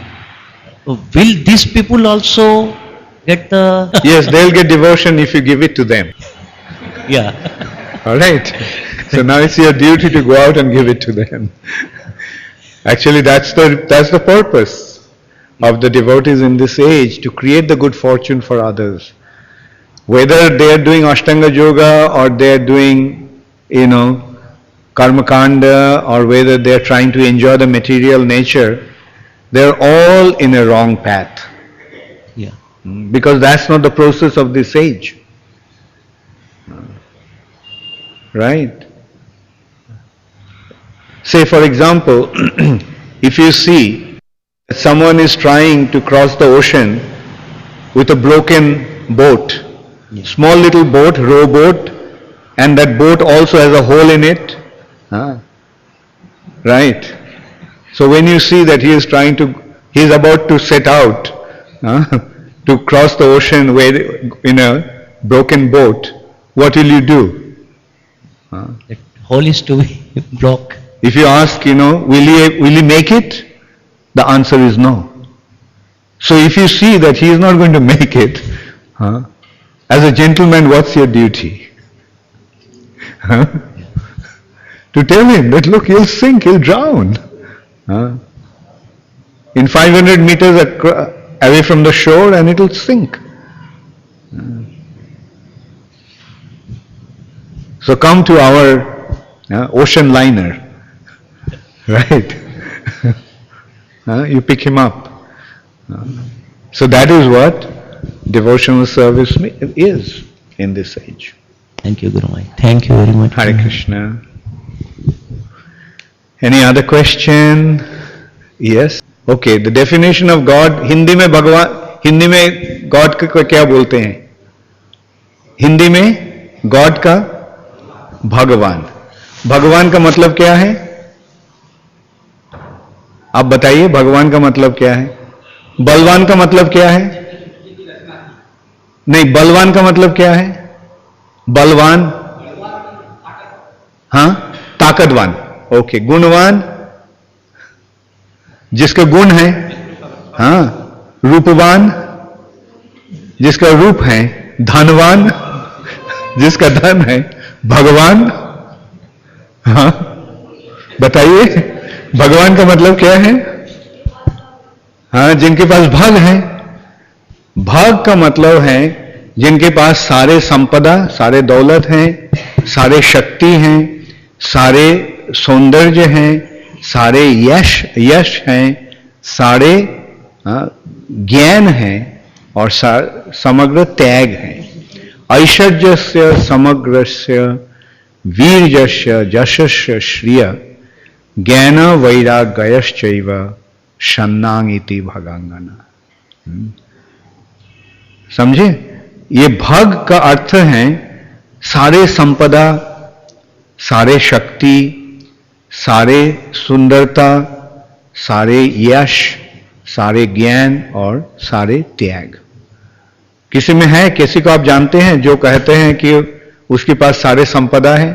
Will these people also get the... Yes, they'll get devotion if you give it to them. Yeah. Alright. So now it's your duty to go out and give it to them. Actually that's the purpose of the devotees in this age, to create the good fortune for others. Whether they are doing Ashtanga Yoga or they are doing, Karma Kanda, or whether they are trying to enjoy the material nature, they are all in a wrong path. Yeah. Because that's not the process of this age. Right? Say for example, if you see that someone is trying to cross the ocean with a broken boat, small little boat, rowboat, and that boat also has a hole in it. Right? So when you see that he is about to set out to cross the ocean broken boat, what will you do? That hole is to be blocked. If you ask, will he make it? The answer is no. So if you see that he is not going to make it, as a gentleman, what's your duty? To tell him that, look, he'll sink, he'll drown. In 500 meters away from the shore, and it'll sink. So come to our ocean liner, right? You pick him up. So that is what devotional service is in this age. Thank you, Guru Maharaj. Thank you very much. Hare Krishna. Any other question? Yes. Okay. The definition of God. Hindi में God को क्या बोलते हैं? हिंदी में God का भगवान. भगवान का मतलब क्या है? आप बताइए, भगवान का मतलब क्या है? बलवान का मतलब क्या है? नहीं, बलवान का मतलब क्या है? बलवान, हाँ, ताकतवान. ओके. गुणवान, जिसका गुण है, हाँ. रूपवान, जिसका रूप है. धनवान, जिसका धन है. भगवान, हाँ. बताइए, भगवान का मतलब क्या है? हाँ, जिनके पास भग है. भग का मतलब है जिनके पास सारे संपदा, सारे दौलत हैं, सारे शक्ति हैं, सारे सौंदर्य हैं, सारे यश हैं, सारे ज्ञान हैं और समग्र त्याग हैं. ऐश्वर्यस्य समग्रस्य वीर्यस्य यशस्य श्रिय ज्ञान वैराग्यश्चैव शन्नांगिति भगांगना. समझे? ये भग का अर्थ है सारे संपदा, सारे शक्ति, सारे सुंदरता, सारे यश, सारे ज्ञान और सारे त्याग. किसी में है? किसी को आप जानते हैं जो कहते हैं कि उसके पास सारे संपदा है?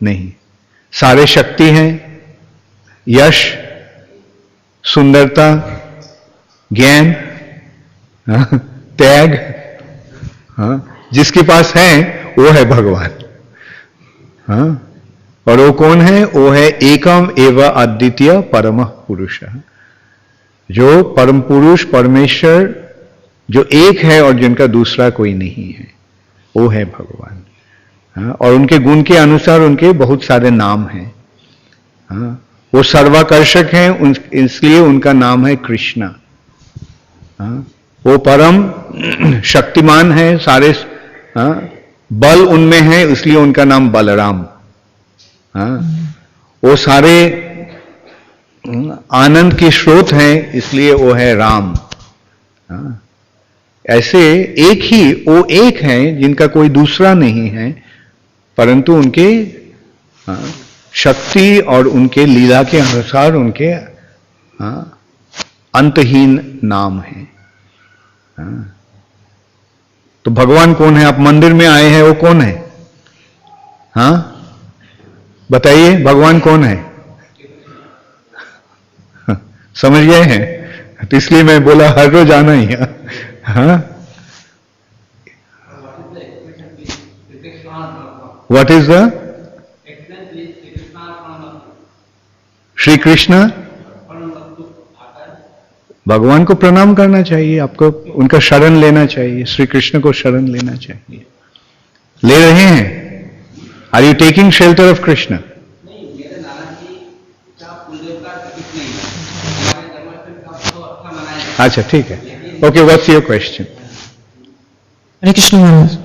नहीं. सारे शक्ति हैं, यश, सुंदरता, ज्ञान, त्याग, जिसके पास है वो है भगवान. और वो कौन है? वो है एकम एव अद्वितीय परम पुरुष. जो परम पुरुष, परमेश्वर, जो एक है और जिनका दूसरा कोई नहीं है, वो है भगवान. और उनके गुण के अनुसार उनके बहुत सारे नाम हैं. वो सर्वाकर्षक हैं, इसलिए उनका नाम है कृष्णा. वो परम शक्तिमान है, सारे बल उनमें है, इसलिए उनका नाम बलराम. वो सारे आनंद के स्रोत हैं, इसलिए वो है राम. ऐसे एक ही, वो एक है जिनका कोई दूसरा नहीं है, परंतु उनके शक्ति और उनके लीला के अनुसार उनके अंतहीन नाम है. तो भगवान कौन है? आप मंदिर में आए हैं, वो कौन है? बताइए, भगवान कौन है? समझ गए हैं? तो इसलिए मैं बोला हर रोज आना ही है. What is the Shri Krishna? भगवान को प्रणाम करना चाहिए, आपको उनका शरण लेना चाहिए, श्री कृष्ण को शरण लेना चाहिए. ले रहे हैं? Are you taking shelter of Krishna? अच्छा, ठीक है. Okay, what's your question? Hare Krishna Maharaj.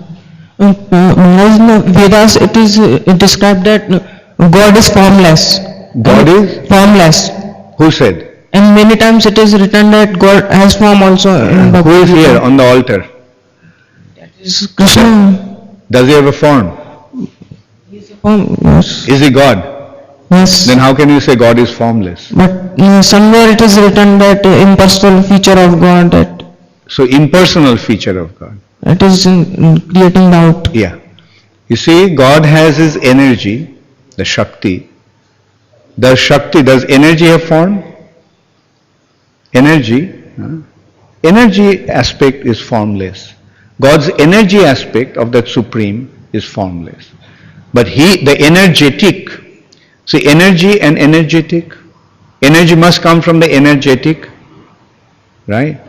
Maharaj, in the Vedas it is described that God is formless. God is formless. Who said? And many times it is written that God has form also. Who is here on the altar? That is Krishna. Does he have a form? He is a form. Yes. Is he God? Yes. Then how can you say God is formless? But somewhere it is written that impersonal feature of God. That So impersonal feature of God. It is in creating doubt. Yeah. You see, God has His energy, the Shakti. Does energy have form? Energy. Energy aspect is formless. God's energy aspect of that Supreme is formless. But the energetic, see, energy and energetic, energy must come from the energetic, right?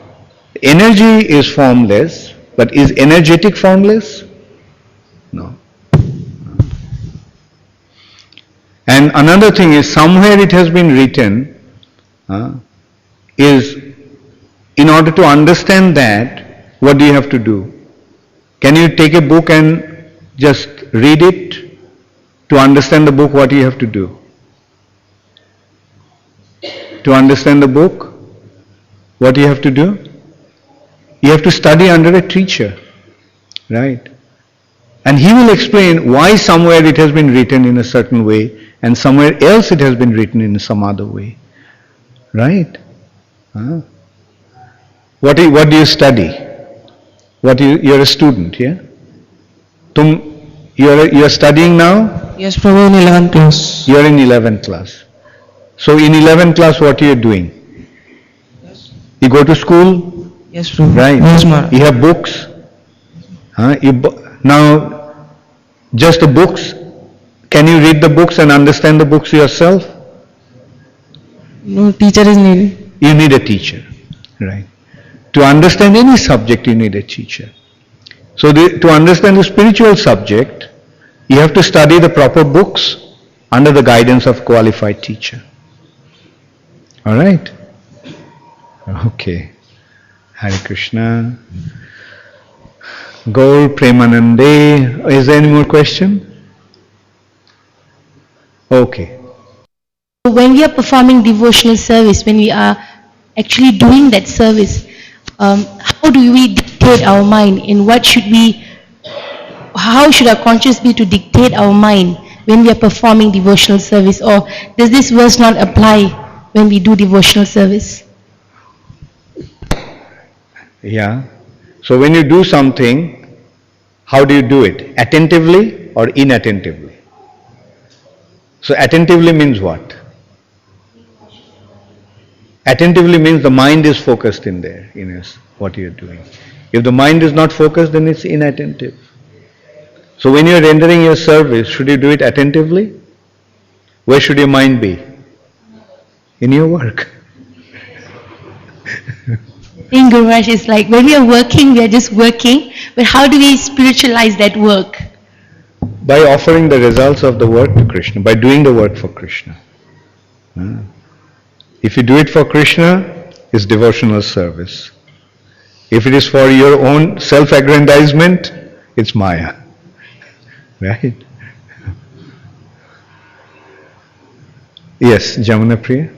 Energy is formless, but is energetic formless? No. And another thing is, somewhere it has been written, is in order to understand that, what do you have to do? Can you take a book and just read it? To understand the book, what do you have to do? To understand the book, what do you have to do? You have to study under a teacher, right? And he will explain why somewhere it has been written in a certain way and somewhere else it has been written in some other way, right? What do you study? You're a student, yeah? You're studying now? Yes, Prabhu, in 11th class. You're in 11th class. So in 11th class, what are you doing? You go to school? Yes, Prabhu. Right. Yes, Maharaj. You have books. Now, just the books. Can you read the books and understand the books yourself? No, teacher is needed. You need a teacher, right? To understand any subject, you need a teacher. So to understand the spiritual subject, you have to study the proper books under the guidance of qualified teacher. All right? Okay. Hare Krishna. Gaur Premanande. Is there any more question? Okay. When we are performing devotional service, when we are actually doing that service, how do we dictate our mind? In what should we, how should our conscience be to dictate our mind when we are performing devotional service? Or does this verse not apply when we do devotional service? Yeah. So when you do something, how do you do it? Attentively or inattentively? So attentively means what? Attentively means the mind is focused in there, in what you are doing. If the mind is not focused, then it's inattentive. So when you are rendering your service, should you do it attentively? Where should your mind be? In your work. In Guru Maharaj, it's like when we are working, we are just working, but how do we spiritualize that work? By offering the results of the work to Krishna, by doing the work for Krishna. If you do it for Krishna, it's devotional service. If it is for your own self-aggrandizement, it's Maya. Right? Yes, Jamuna Priya?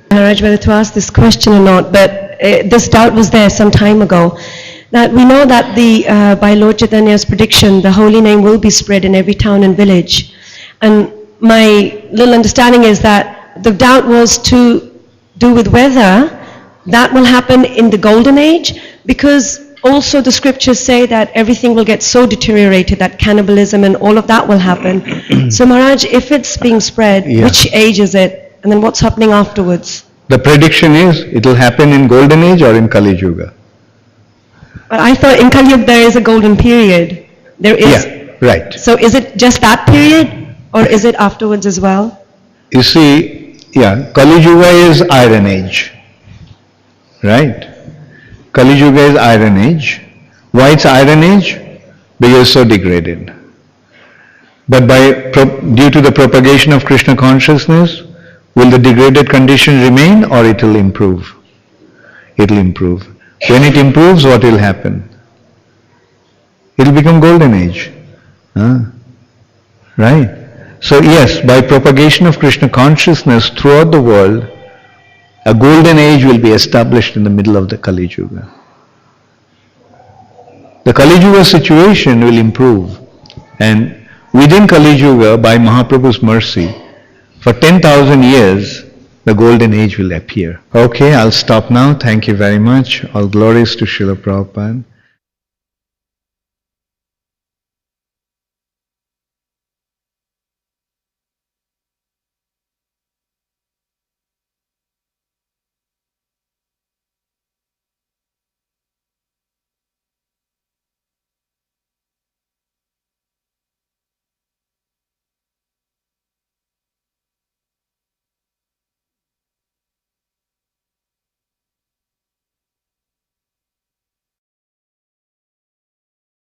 Maharaj, whether to ask this question or not, but this doubt was there some time ago. That we know that by Lord Chaitanya's prediction, the holy name will be spread in every town and village. And my little understanding is that the doubt was to do with whether that will happen in the golden age, because also the scriptures say that everything will get so deteriorated that cannibalism and all of that will happen. So Maharaj, if it's being spread, which age is it? And then what's happening afterwards? The prediction is it will happen in golden age or in Kali Yuga. But I thought in Kali Yuga there is a golden period. There is. Yeah, right. So is it just that period or is it afterwards as well? You see, Kali Yuga is Iron Age. Right? Kali Yuga is Iron Age. Why it's Iron Age? Because it's so degraded. But due to the propagation of Krishna consciousness, will the degraded condition remain or it will improve? It will improve. When it improves, what will happen? It will become Golden Age. Right? So yes, by propagation of Krishna consciousness throughout the world, a Golden Age will be established in the middle of the Kali Yuga. The Kali Yuga situation will improve, and within Kali Yuga, by Mahaprabhu's mercy, for 10,000 years, the golden age will appear. Okay, I'll stop now. Thank you very much. All glories to Srila Prabhupada.